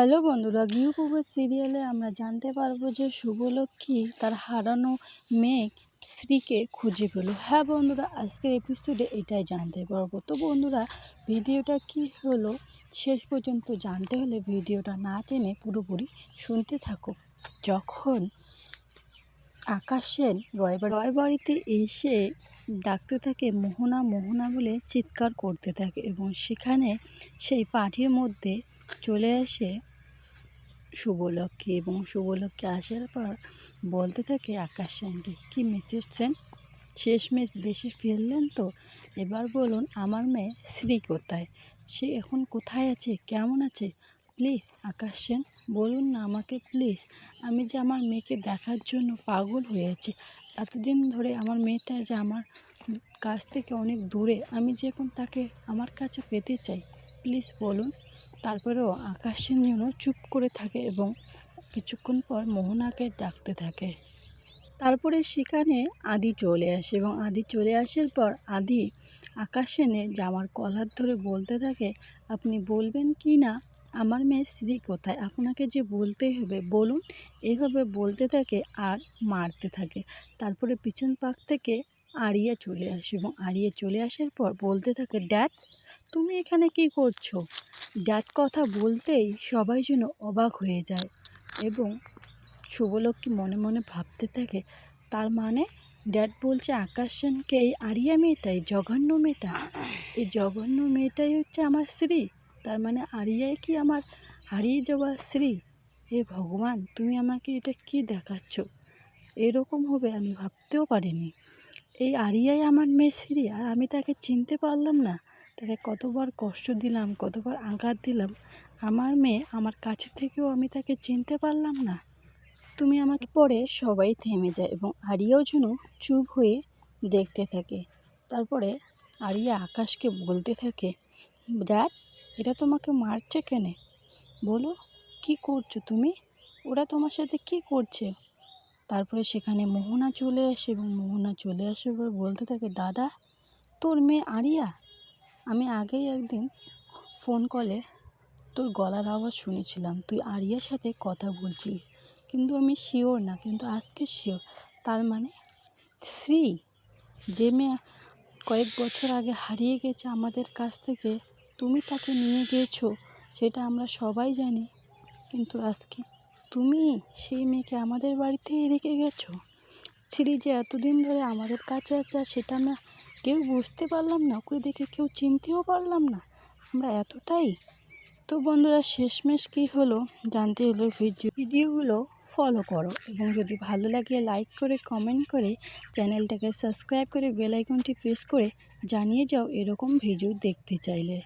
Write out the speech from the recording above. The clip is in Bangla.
হ্যালো বন্ধুরা, গৃহপ্রবেশ সিরিয়ালে আমরা জানতে পারবো যে শুভলক্ষ্মী তার হারানো মেয়ে স্ত্রীকে খুঁজে পেল। হ্যাঁ বন্ধুরা, আজকের এপিসোডে এটাই জানতে পারবো। তো বন্ধুরা, ভিডিওটা কি হলো শেষ পর্যন্ত জানতে হলে ভিডিওটা না টেনে পুরোপুরি শুনতে থাকো। যখন আকাশ সেন রয়বাড়িতে এসে ডাকতে থাকে মোহনা মোহনা বলে চিৎকার করতে থাকে এবং সেখানে সেই পাঠির মধ্যে চলে আসে শুভলক্ষ্মী এবং শুভলক্ষ্মী আসার পর বলতে থাকে আকাশ সেনকে, কি মিসেস সেন, শেষমেশ দেশে ফিরলেন তো? এবার বলুন আমার মেয়ে শ্রী কোথায়, সে এখন কোথায় আছে, কেমন আছে? প্লিজ আকাশ সেন বলুন না আমাকে প্লিজ। আমি যে আমার মেয়েকে দেখার জন্য পাগল হয়েছি। এতদিন ধরে আমার মেয়েটা যে আমার কাছ থেকে অনেক দূরে, আমি যে এখন তাকে আমার কাছে পেতে চাই, প্লিজ বলুন। তারপরেও আকাশ সেন যেন চুপ করে থাকে এবং কিছুক্ষণ পর মোহনাকে ডাকতে থাকে। তারপরে সেখানে আদি চলে আসে এবং আদি চলে আসার পর আদি আকাশ সেনের জামার কলার ধরে বলতে থাকে, আপনি বলবেন কি না আমার মেয়ে শ্রী কোথায়? আপনাকে যে বলতেই হবে, বলুন। এইভাবে বলতে থাকে আর মারতে থাকে। তারপরে পিছন পাক থেকে আরিয়া চলে আসে এবং আরিয়া চলে আসার পর বলতে থাকে, ড্যাড তুমি এখানে কি করছো? ড্যাড কথা বলতেই সবাই যেন অবাক হয়ে যায় এবং শুভলক্ষ্মী মনে মনে ভাবতে থাকে, তার মানে ড্যাড বলছে আকাশ সেনকে এই আরিয়া মেয়েটাই, জঘন্য মেয়েটা, এই জঘন্য মেয়েটাই হচ্ছে আমার স্ত্রী। তার মানে আরিয়াই কি আমার হারিয়ে যাওয়া স্ত্রী? হে ভগবান, তুমি আমাকে এটা কি দেখাচ্ছ? এরকম হবে আমি ভাবতেও পারিনি। এই আরিয়াই আমার মেয়ে শ্রী, আর আমি তাকে চিনতে পারলাম না। তাকে কতবার কষ্ট দিলাম, কতবার আঘাত দিলাম, আমার মেয়ে আমার কাছে থেকেও আমি তাকে চিনতে পারলাম না। তুমি আমাকে পরে সবাই থেমে যায় এবং আরিয়াও যেন চুপ হয়ে দেখতে থাকে। তারপরে আরিয়া আকাশকে বলতে থাকে, ড্যাড এটা তোমাকে মারছে কেন? বলো কি করছো তুমি? ওরা তোমার সাথে কি করছে? তারপরে সেখানে মোহনা চলে আসে এবং মোহনা চলে আসার পর বলতে থাকে, দাদা তোর মেয়ে আরিয়া, আমি আগেই একদিন ফোন কলে তোর গলার আওয়াজ শুনেছিলাম, তুই আরিয়ার সাথে কথা বলছিলি, কিন্তু আমি শিওর না, কিন্তু আজকে শিওর। তার মানে শ্রী, যে মেয়ে কয়েক বছর আগে হারিয়ে গেছে আমাদের কাছ থেকে, তুমি তাকে নিয়ে গিয়েছো সেটা আমরা সবাই জানি, কিন্তু আজকে তুমি সেই মেয়েকে আমাদের বাড়িতেই রেখে গেছো। শ্রী যে এতদিন ধরে আমাদের কাছে আছে সেটা আমরা কেউ বুঝতে পারলাম না, ওকে দেখে কেউ চিনতেও পারলাম না, আমরা এতটাই। তো বন্ধুরা, শেষমেশ কী হলো জানতে হলো ভিডিওগুলো ফলো করো এবং যদি ভালো লাগে লাইক করে কমেন্ট করে চ্যানেলটাকে সাবস্ক্রাইব করে বেল আইকনটি প্রেস করে জানিয়ে যাও এরকম ভিডিও দেখতে চাইলে।